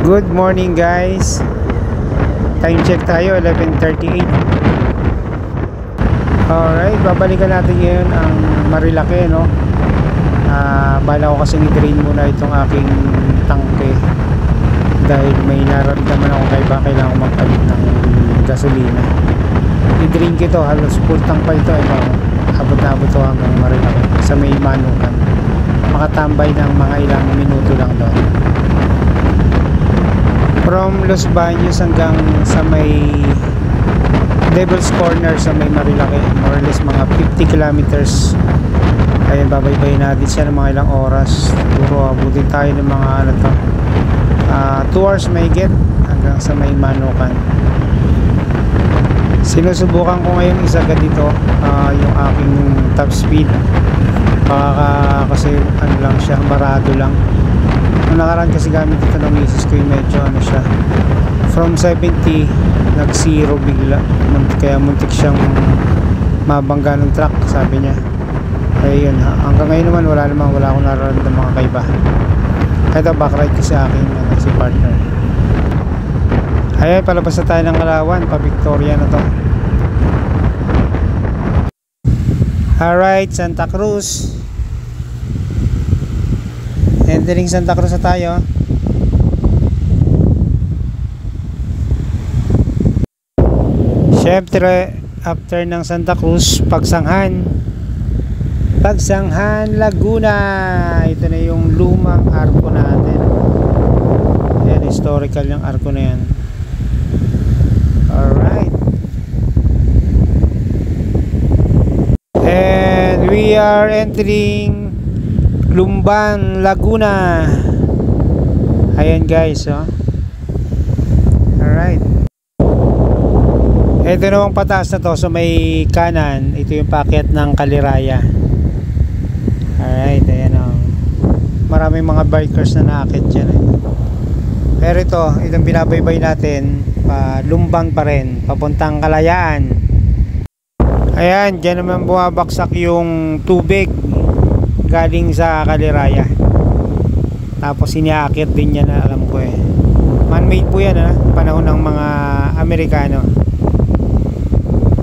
Good morning guys. Time check tayo 11:38. Alright, babalikan natin ngayon ang Marilake, no? Bala ko kasing i-drain muna itong aking tangke dahil may nararamdaman ako kailangan ko magpalit ng gasolina. I-drain ko ito, halos full tank pa ito. Abot na abot ito hanggang Marilake sa may Manukan. Makatambay ng mga ilang minuto lang doon. From Los Baños hanggang sa may Devil's Corner sa may Marilake, more or less mga 50 kilometers. Ayun, babaybayin natin siya ng mga ilang oras. Siguro abutin tayo ng mga 2 hours may get hanggang sa may Manukan. Sinusubukan ko ngayong isaga dito yung aking top speed kasi ano lang siya, barado lang. Nung nakaraan kasi gamit ito ng misis ko, yung medyo ano siya, from 70 nag 0 bigla, kaya muntik siyang mabangga ng truck, sabi niya. Kaya yun, hanggang ngayon naman wala akong nararamdaman mga kaiba. Ito backride ko sa aking si partner. Ayan, palabas na tayo ng Kalawan, pa Victoria na to. Alright, Santa Cruz. Entering Santa Cruz na tayo. Syempre, after ng Santa Cruz, Pagsanghan, Laguna. Ito na yung lumang arko natin. Ayan, historical yung arko na yan. Alright. And we are entering Lumban, Laguna. Ayan guys, oh. Alright. Ito namang pataas na to, so may kanan. Ito yung packet ng Kaliraya. Alright, ayan, oh. Maraming mga bikers na naakit dyan, eh. Pero itong binabaybay natin, Lumbang pa rin, papuntang Kalayaan. Ayan, dyan naman bumabaksak yung tubig galing sa Kaliraya. Tapos iniakit din yan, alam ko eh. Man-made po yan, panahon ng mga Amerikano.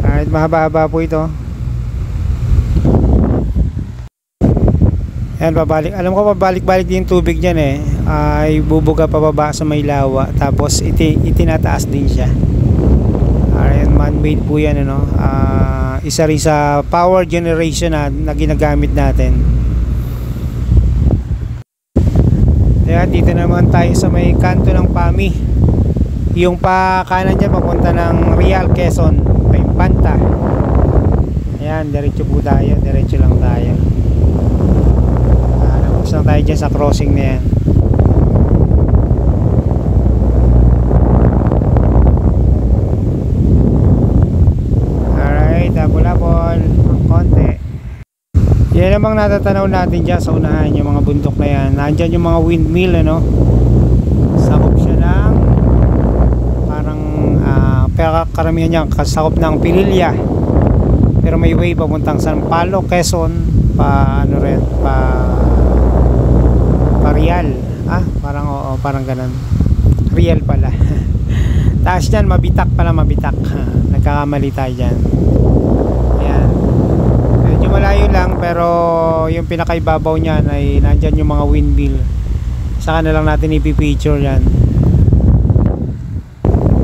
Alright, mahaba-haba po ito. Ayan, babalik. Alam ko pabalik-balik din yung tubig dyan eh. Ay bubuga pababa sa may lawa. Tapos itinataas din siya. Alright, man-made po yan, ano. Isa rin sa power generation na ginagamit natin. Kaya dito naman tayo sa may kanto ng Pami. Yung pa kanan dyan papunta ng Real, Quezon, Paimpanta. Ayan, diretso po tayo. Diretso lang tayo. Labas lang tayo dyan sa crossing na yan. Alright, labol-labol ang konti. Yan namang natatanaw natin dyan sa unahan, yung mga bundok na yan. Nandyan yung mga windmill, ano. Sakop siya ng parang pero karamihan niya kasakop ng Pililya. Pero may way papuntang Sampaloc, Quezon, pa Real. Parang oo, parang ganun. Real pala. Taas niyan, Mabitak pala, Mabitak. Nagkakamali tayo dyan. Ayan. Medyo malayo lang, pero yung pinakaibabaw niyan ay nandyan yung mga windmill. Saka na lang natin ipipicture yan.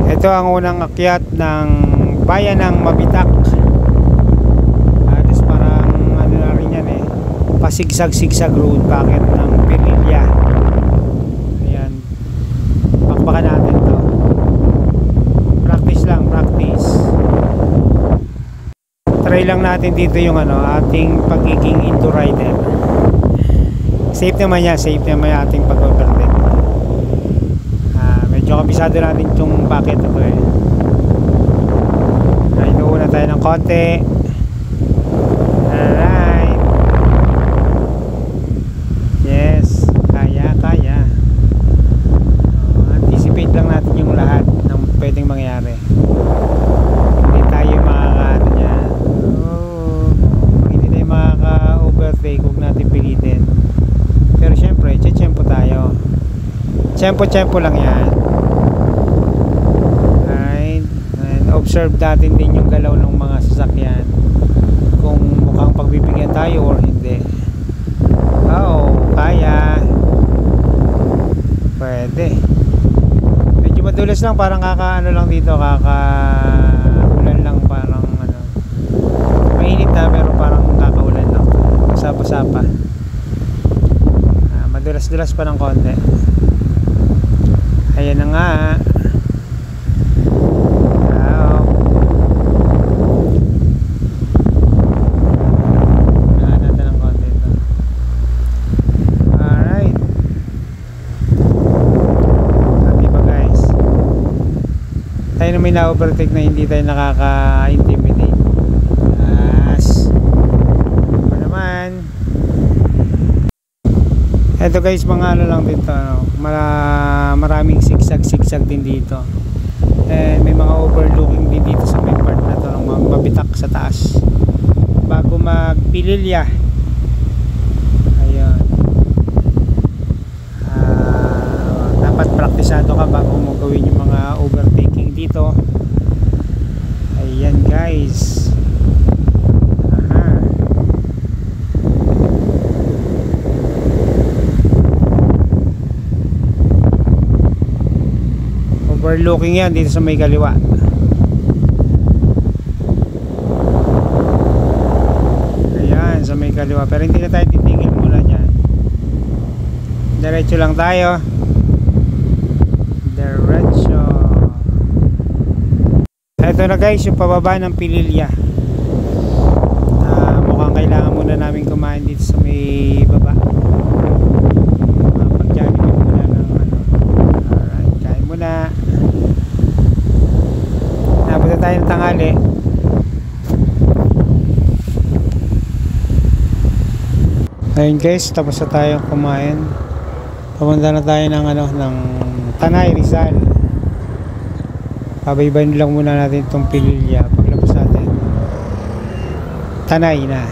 Ito ang unang akyat ng bayan ng Mabitak. Tapos parang ano na rin yan eh, pasigsag-sigsag road, packet ng Pililya. Ayan, pakpakan natin to. Practice lang, practice. Try lang natin dito yung ating pagiging into rider. Safe naman yan, safe naman yung ating pag-overtake. Medyo kabisado natin itong packet ito eh. Inuuna tayo ng konti. Alright. Yes, kaya. Anticipate lang natin yung lahat ng pwedeng mangyari. Hindi tayo hindi tayo makaka-overtake, huwag natin pilitin. Pero syempre, tiyempo tayo. Tsempo-tsempo lang yan. Alright. And observe natin din yung galaw ng mga sasakyan, kung mukhang pagbibigyan tayo or hindi. Oo, kaya. Pwede. Medyo madulas lang, parang kaka-ano lang dito, kaka-ulan lang, parang ano. Mainit na pero parang kaka-ulan lang. Basa-basa pa. Madulas-dulas pa ng konti. Ayan na nga. Wow. Unahan natin ng konti ito. Alright. Happy ba guys? Tayo na may na-overtake na hindi tayo nakaka-intimidate. Yes. Ano naman? Eto guys, mga ano lang dito, ano, maraming sigsag din dito. And may mga overlooking din dito sa may part na to, ng mga mabitak sa taas. Bago magpililya. Ayun. Dapat praktisado ka bago mo gawin yung mga overtaking dito. Ayan guys. Overlooking yan dito sa may kaliwa. Ayan, sa may kaliwa. Pero hindi na tayo titigil muna dyan. Diretso lang tayo. Diretso. Ito na guys, yung pababa ng Pililya. Mukhang kailangan muna namin kumain dito sa may baba. Pag-jogging muna ng ano. Alright, kain muna. Napunta tayo ng tanghali. Ayun guys, tapos na tayo kumain. Papunta na tayo ng ano, ng Tanay, Rizal. Pabaybayin lang muna natin itong Pililya. Paglabas natin, Tanay na.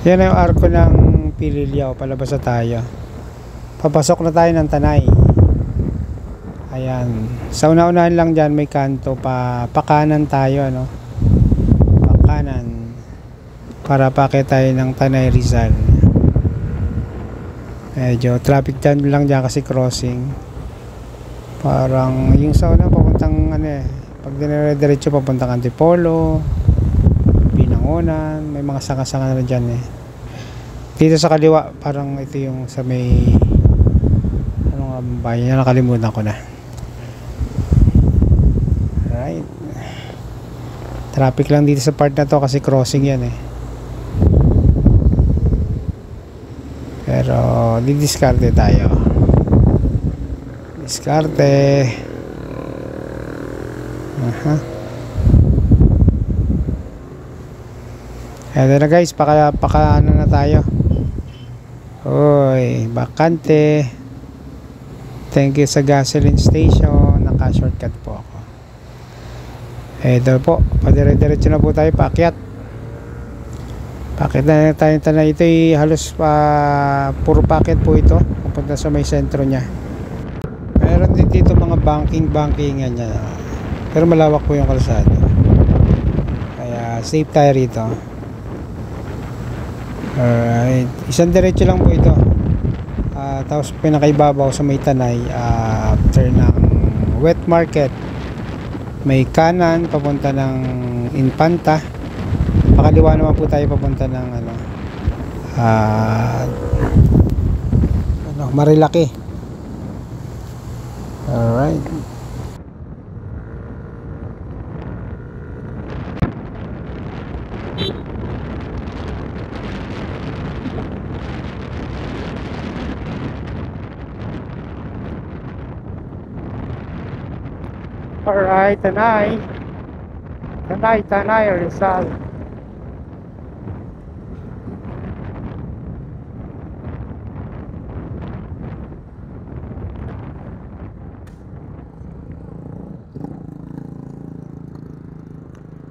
Yan yung arko ng Pililya. Palabas na tayo. Papasok na tayo ng Tanay. Ayan, sa una-unahan lang dyan may kanto, pakanan tayo, ano, pakanan para paakit tayo ng Tanay, Rizal. Medyo traffic jam lang dyan kasi crossing. Parang yung sa una papuntang ano pag dinire-diretso papuntang Antipolo, Binangonan, may mga sanga-sanga na dyan Dito sa kaliwa parang ito yung sa may ano nga bayan na, nakalimutan ko na. Right. Traffic lang dito sa part na to kasi crossing yan Pero didiskarte tayo. Diskarte. Eto na guys, paka ano na tayo. Oy, bakante. Thank you sa gasoline station. Naka-shortcut po ako. Eto po, padire-diretso na po tayo paakyat. Paakyat na tayo Tanay. Ito ay halos puro paakyat po ito. Pupunta sa may sentro niya. Meron din dito mga banking niya. Pero malawak po yung kalsada. Kaya safe tayo rito. Alright. Isang diretso lang po ito. Tapos pinakaibabaw sa may Tanay, after ng wet market, may kanan papunta ng Infanta. Pakaliwa naman po tayo papunta ng Marilaki. Alright. Alright, Tanay, Rizal.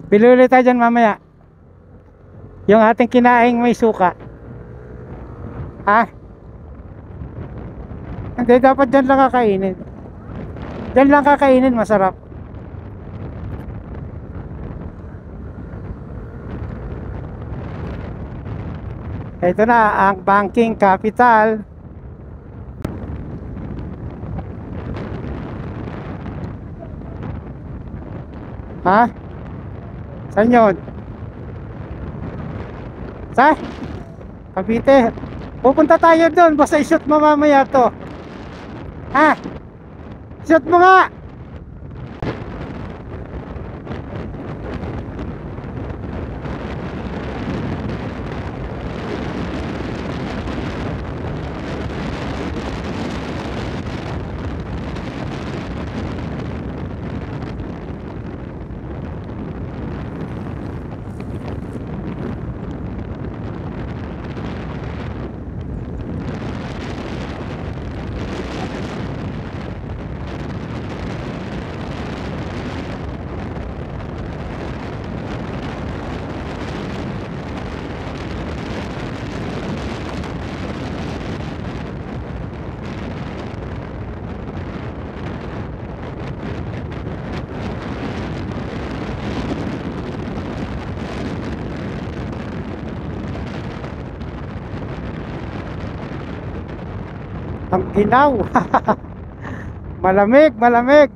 Pili ulit tayo dyan mamaya. Yung ating kinaing may suka. Ha? Hindi, dapat dyan lang kakainin. Dyan lang kakainin, masarap. Ito na ang banking capital. Ha? Saan yun? Sa? Cavite. Pupunta tayo doon. Basta i-shoot mo mamaya to. Ha? Shoot mo nga. Ang ginaw. Malamig, malamig.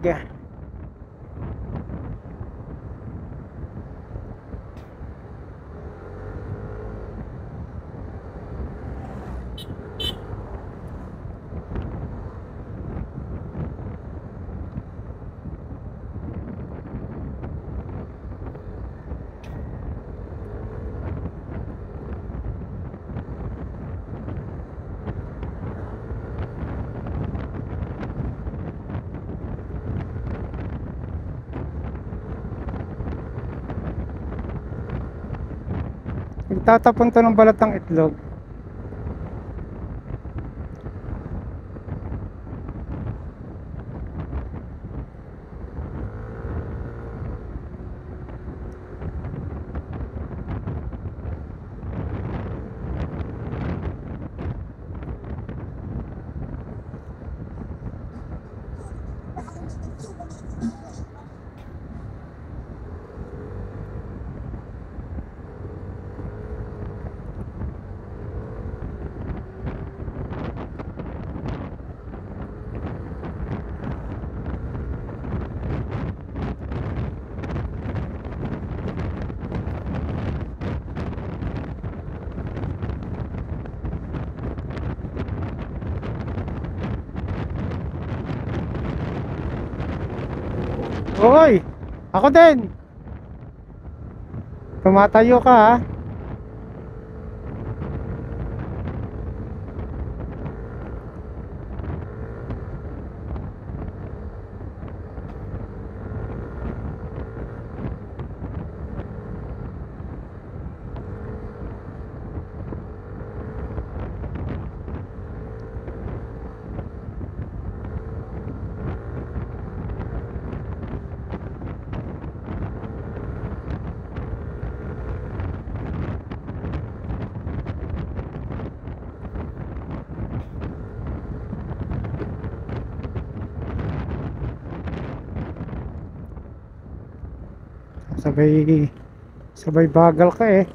Tatapon to ng balat ng itlog. Hoy, ako din. Tumatayo ka ha. Sabay bagal ka eh.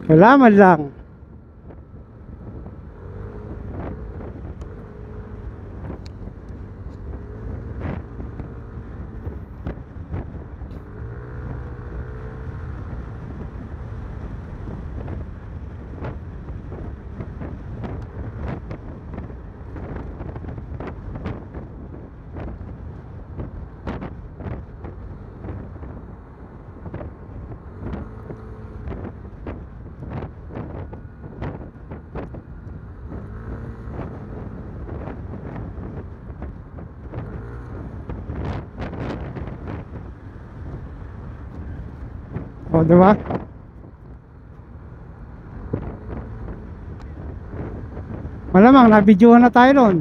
Wala man lang. di ba? Malamang nabidyohan na tayo noon.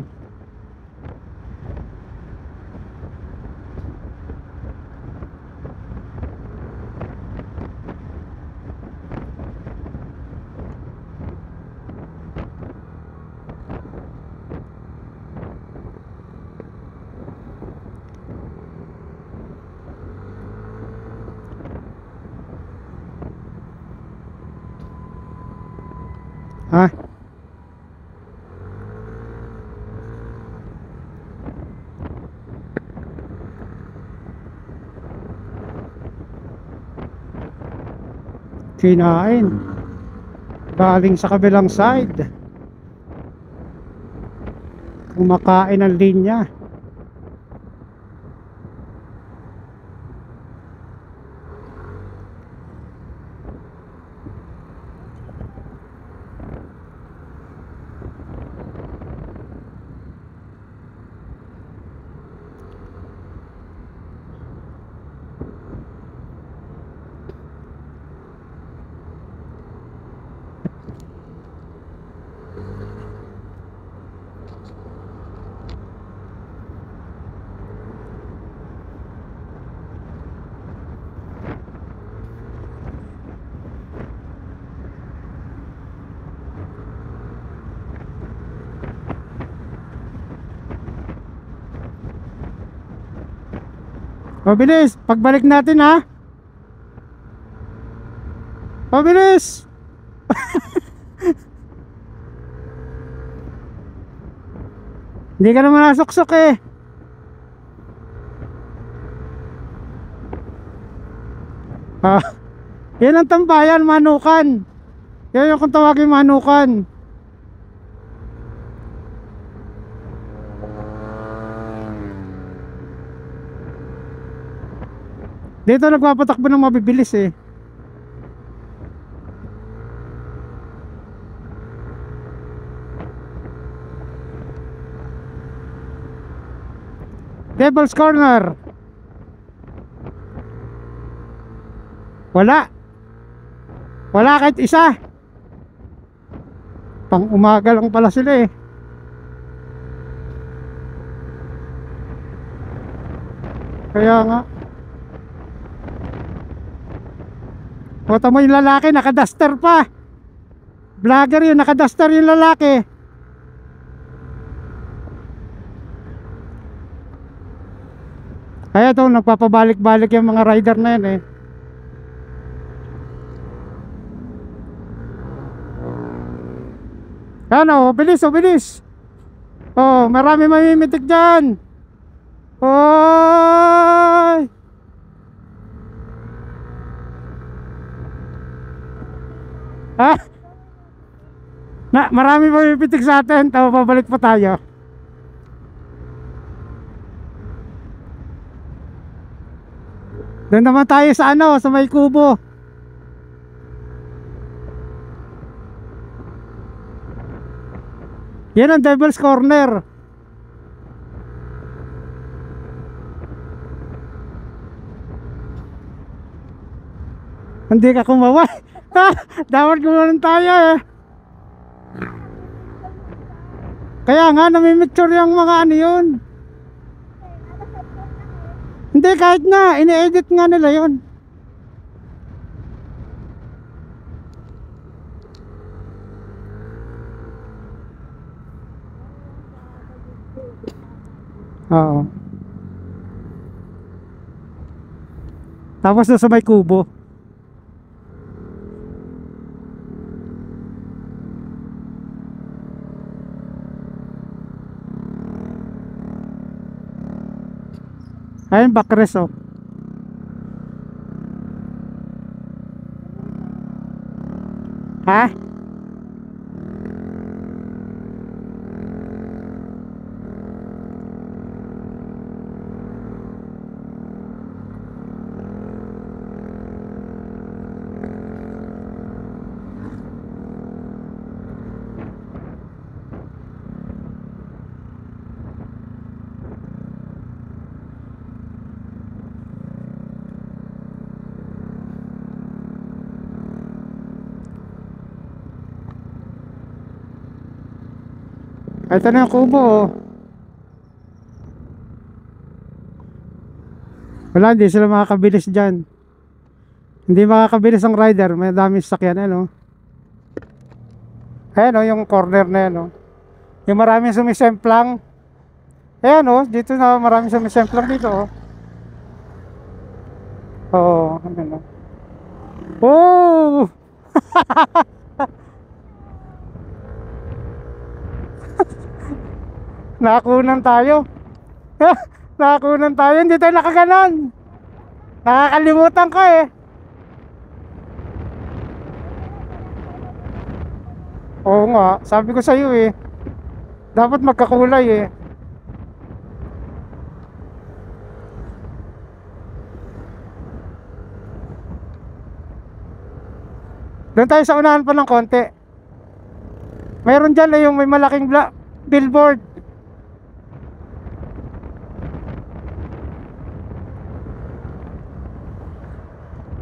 Ha? Kinain. Galing sa kabilang side. Kumakain ang linya. Pabilis, pagbalik natin ha. Pabilis. Hindi ka naman nasuksok eh. Ah, yan ang tambayan, manukan. Yan yung kung tawagin manukan. Dito nagpapatakbo ng mabibilis eh. Devil's Corner. Wala. Wala kahit isa. Pang umaga lang pala sila eh. Kaya nga. O tamo yung lalaki, nakaduster pa. Vlogger yun, nakaduster yung lalaki. Kaya to, nagpapabalik-balik yung mga rider na yan eh. Ano, bilis, oh bilis. Oh, marami mamimitik dyan. Oy! Ha? Marami mamipitik sa atin. Tama, pabalik pa tayo. Doon naman tayo sa ano, sa may kubo. Yan ang Devil's Corner. Hindi ka kumaway. Dapat gumanon tayo eh. Kaya nga namimicture yung mga ano yun. Hindi, kahit na ini-edit nga nila yun. Oo. Tapos na sa may kubo. Ayun, backrest oh. Ha? Ito na yung kubo oh. Wala, hindi sila makakabilis dyan. Hindi makakabilis ang rider. May dami sasakyan ano. Ayan oh, yung corner na yan oh. Yung maraming sumisemplang. Ayan oh, dito na maraming sumisemplang dito oh. Oo, ano. Oh! Nakakunan tayo. Nakakunan tayo, hindi tayo nakaganon. Nakakalimutan ko eh. Oo nga, sabi ko sa iyo eh. Dapat magkakulay eh. Doon tayo sa unahan pa ng konti. Mayroon dyan yung may malaking billboard.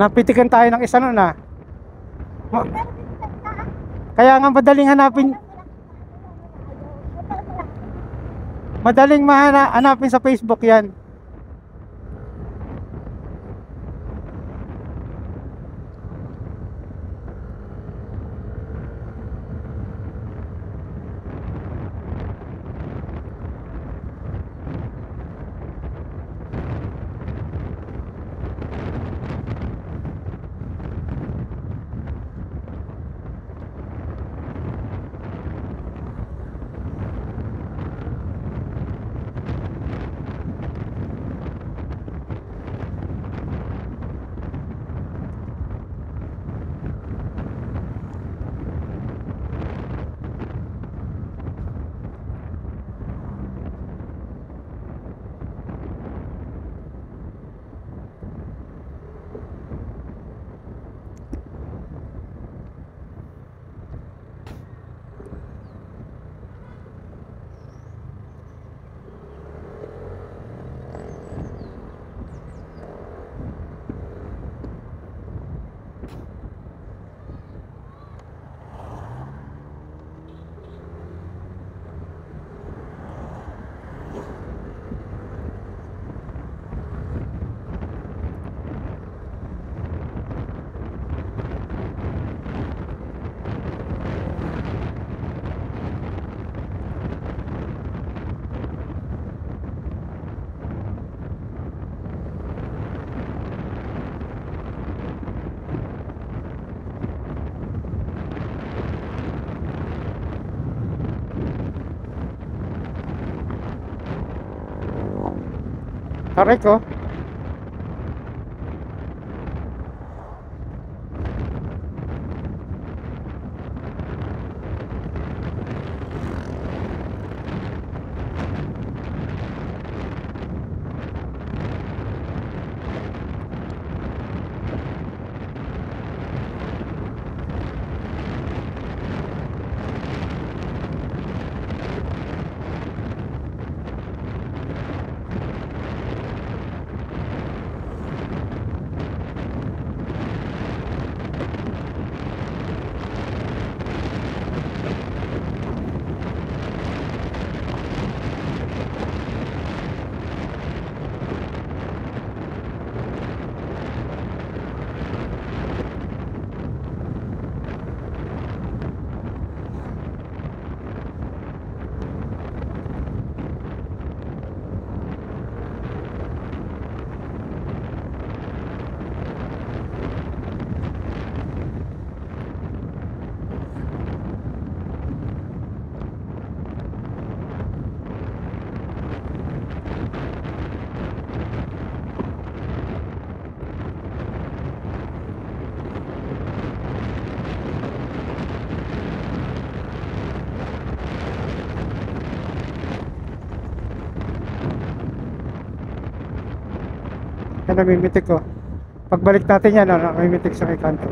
Napitikan tayo ng isa nun ah. Kaya nga madaling hanapin. Madaling hanapin sa Facebook yan. Aray ko. Yan, namimitik ko. Pagbalik natin yan, namimitik sa may kanto.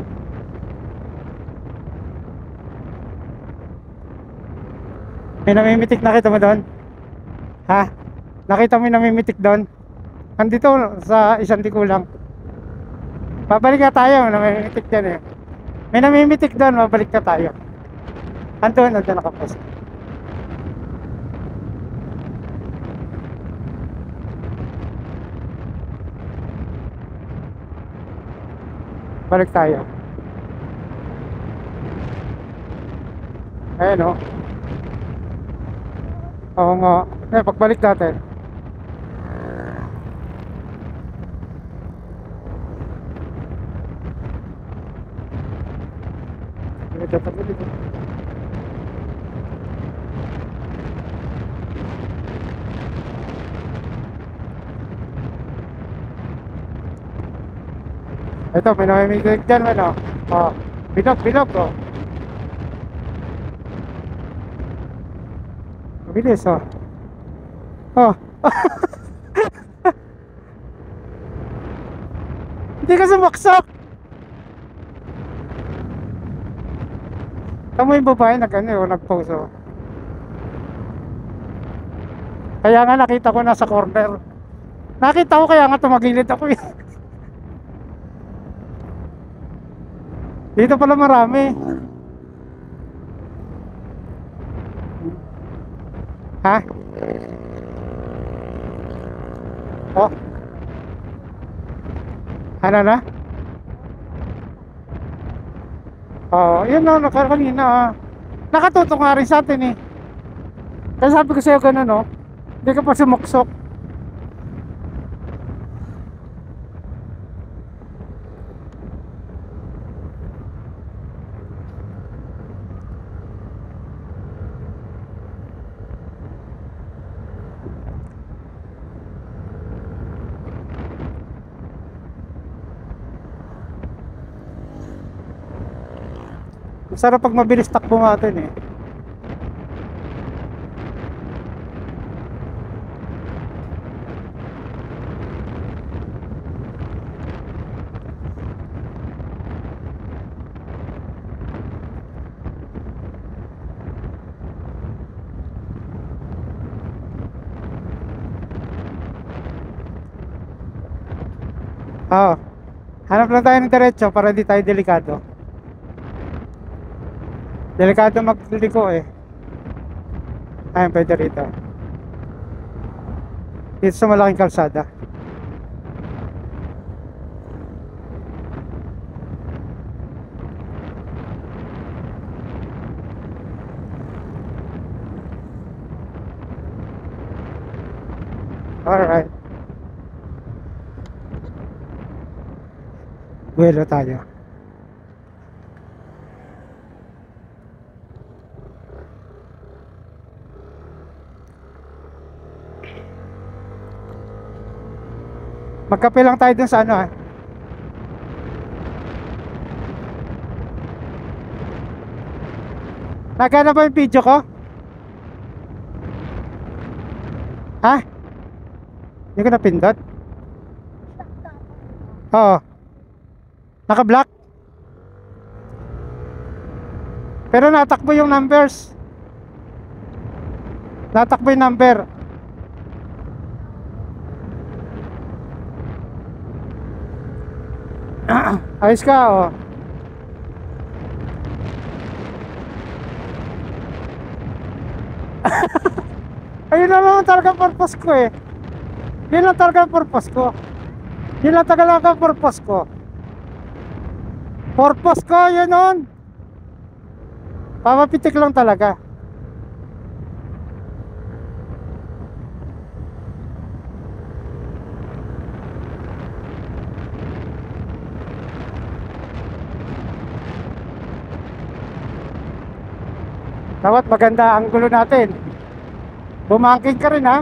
May namimitik, nakita mo doon? Ha? Nakita mo yung namimitik doon? Andito sa isang tikulang. Babalik na tayo, namimitik dyan eh. May namimitik doon, babalik na tayo. Andun nakapost. Balik tayo. Ayan o. Oo nga. Eh, pagbalik natin. Dito. Ito, may namimigay dyan, ano? Oh, bilog, oh. Mabilis, oh. Oh. Hindi ka sumaksak. Tama yung babae nag-post, oh. Kaya nga nakita ko nasa corner. Nakita ko kaya nga tumagilid ako, eh. Dito pala marami. Ha? Oh. Ano na? Oh, yun na, kanina. Nakatutok nga rin sa atin, eh. Kaya sabi ko sa'yo ganun, oh. Hindi ka pa sumuksok. Masarap pag mabilis takbo natin, eh. Oo. Hanap lang tayo ng diretso para hindi tayo delikado. Delikado magliko, eh. Ayun, pwede rito. Dito sa malaking kalsada. Alright. Buwelo tayo. Magkape lang tayo dun sa ano, ah. Nagana ba yung video ko? Ha? Hindi ko napindot? Oo. Naka-block? Pero natakbo yung numbers. Natakbo yung number. Ayos ka, oh. Ayun na naman talaga purpose ko, eh. Yun lang talaga purpose ko. Yun lang talaga purpose ko. Purpose ko, yun nun. Papapitik lang talaga. Dapat maganda ang gulo natin. Bumangking ka rin, ha?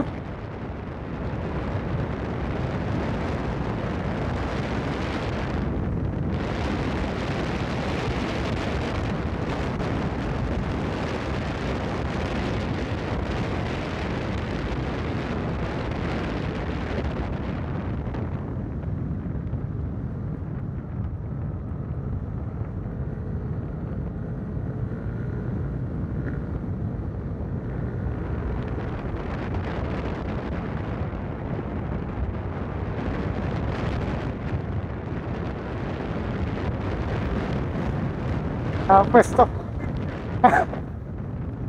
Pwesto.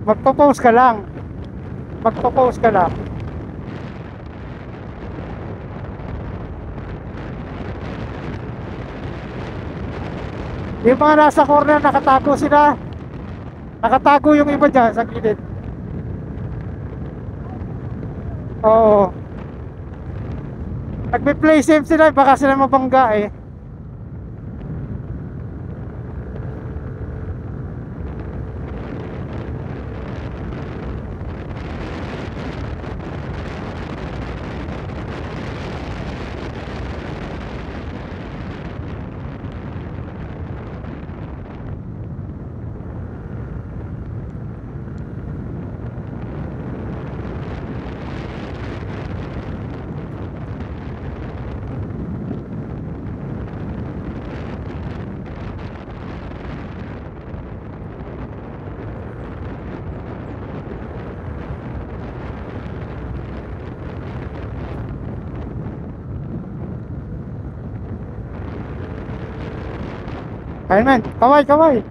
Magpo-post ka lang. Magpo-post ka lang. Yung mga nasa corner, nakatago sila. Nakatago yung iba dyan sa gilid. Oo. Nagpe-play safe sila, baka sila mabangga eh. Ayun man, kaway, kaway.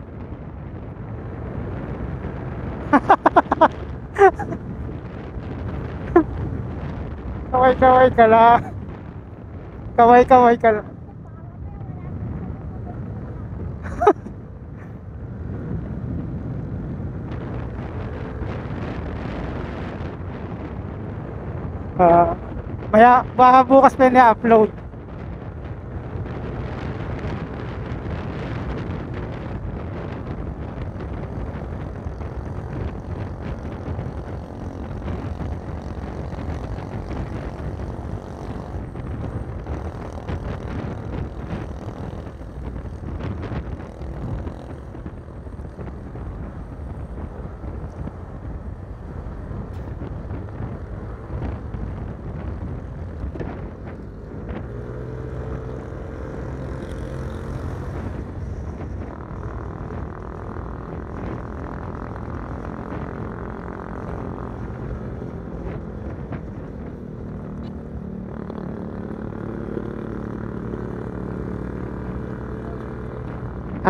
Kaway, kaway ka lang. Kaway, kaway ka lang. Ah, maya, baka bukas pa na-upload.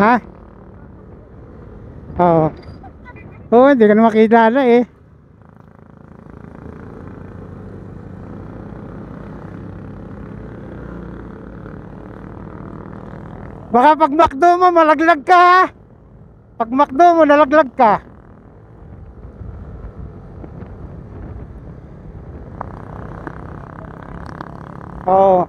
Ha? Oo. Oo, hindi ka na makilala eh. Baka pag McDo mo, malaglag ka ha? Pag McDo mo, nalaglag ka. Oo.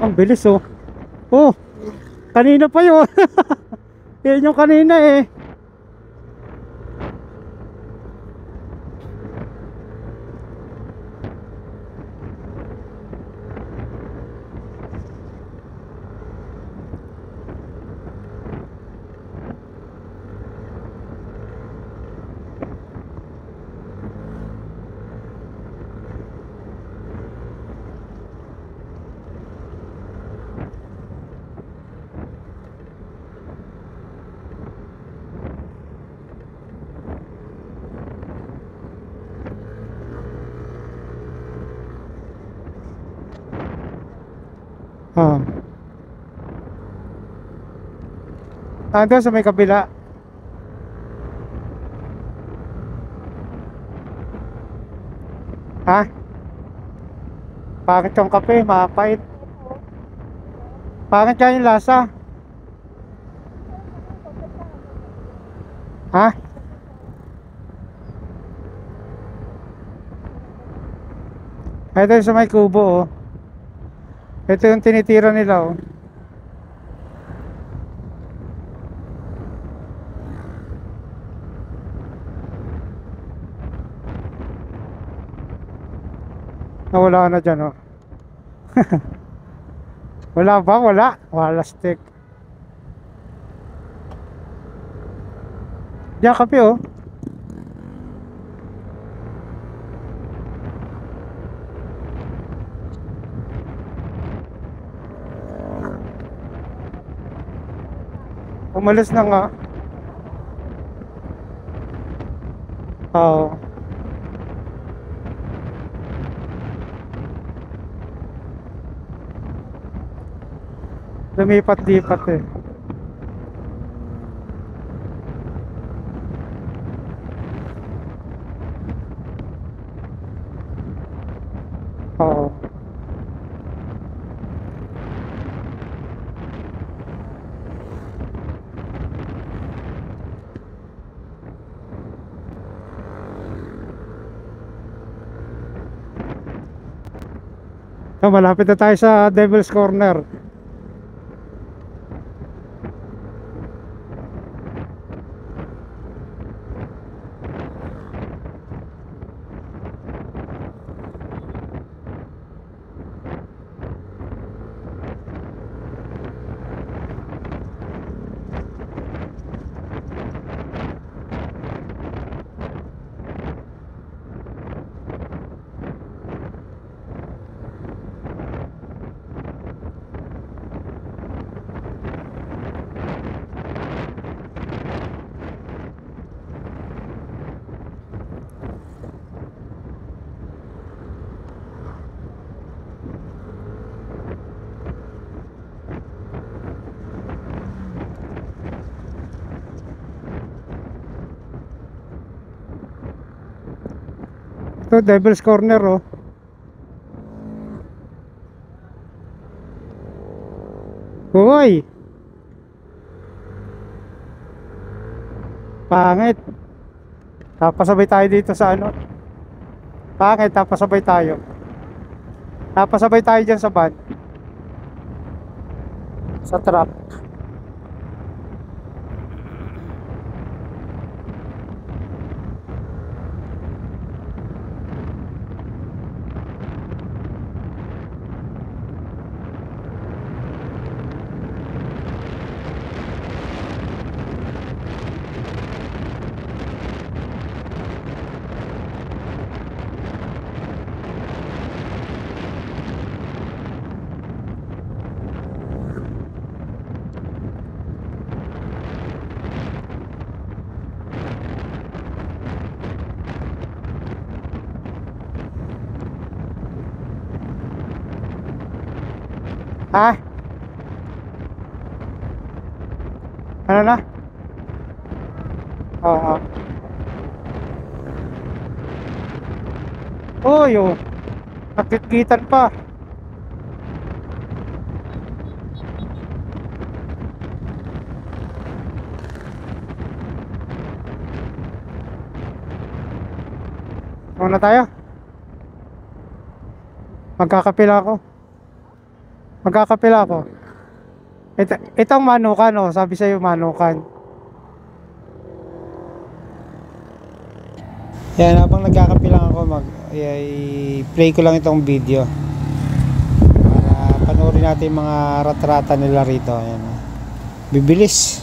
Ang bilis oh. Oh, kanina pa yun. Yan yung kanina eh. Oh. Doon sa may kabila. Ha? Pangit yung kape, mapait. Pangit ka yung lasa. Ha? Ito yung sa may kubo, oh. Ito yung tinitira nila, oh. Nawala na dyan, oh. Wala ba? Wala. Wala stick. Diyan kape, oh. Umalis na nga. Oo. Lumipat-lipat eh. Oo. So, malapit na tayo sa Devil's Corner. Ito, Devil's Corner, oh. Hoy! Pangit. Napasabay tayo dito sa ano. Pangit, napasabay tayo. Napasabay tayo dyan sa van. Sa truck. Ha? Ano na? Oo. Uy, oh. Nakitkitan pa. Muna tayo. Magkakapila ako. Magkakapila ako. Itong manukan, oh. Sabi sa'yo manukan. Yan, habang nagkakapilang ako, i-play ko lang itong video para panoorin natin yung mga rat-rata nila rito. Ayan, bibilis.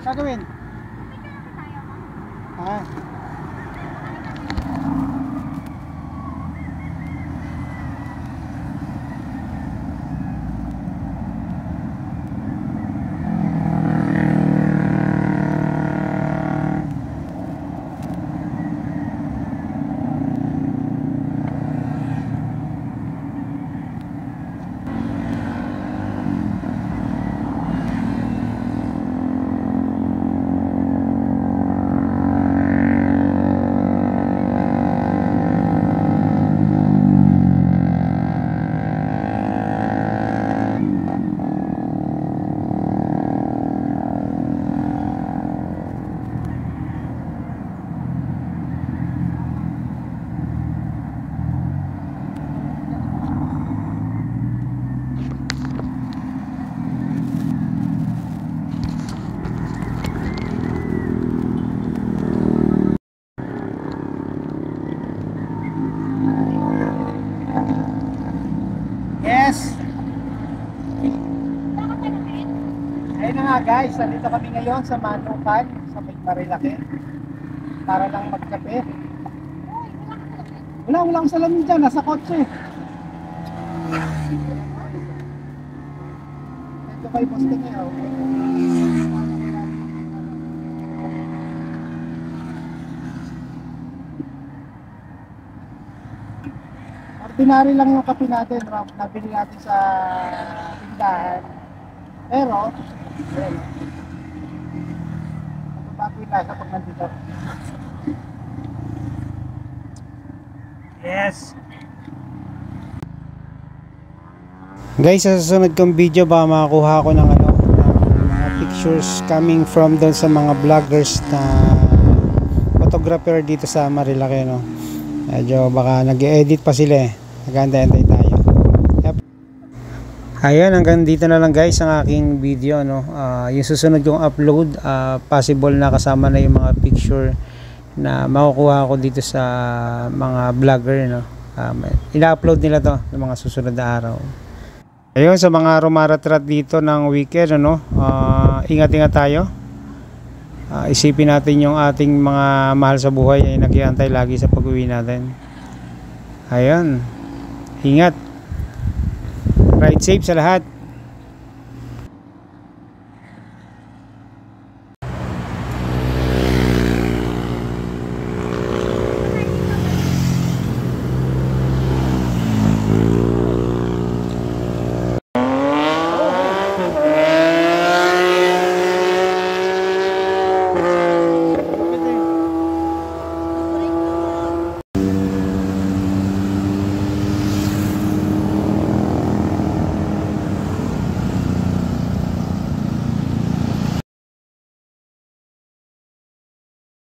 Gagawin? Ah. Yes. Ayun na nga guys, nandito kami ngayon sa Manukan, sa Marilaki, para lang magkape. Wala akong salamin dyan, nasa kotse. Ito kay Boss Tingeo. Ordinary lang yung kape natin, Rob. Nabili natin sa tindahan. Pero, ayan, magbabago yung lasa pag nandito. Yes! Guys, sa susunod kong video baka makakuha ko ng mga pictures coming from doon sa mga vloggers na photographer dito sa Marilaki, no? Medyo baka nag-edit pa sila eh. Nag-antay tayo. Yep. Ayan, hanggang dito na lang guys ang aking video, no. Yung susunod kong upload, possible na kasama na yung mga picture na makukuha ko dito sa mga vlogger, no. Ina-upload nila to ng mga susunod na araw. Ayun, sa mga rumaratrat dito ng weekend, ano, ingat-ingat tayo. Isipin natin yung ating mga mahal sa buhay ay nag-iantay lagi sa pag-uwi natin. Ayun. Ingat. Ride safe sa lahat.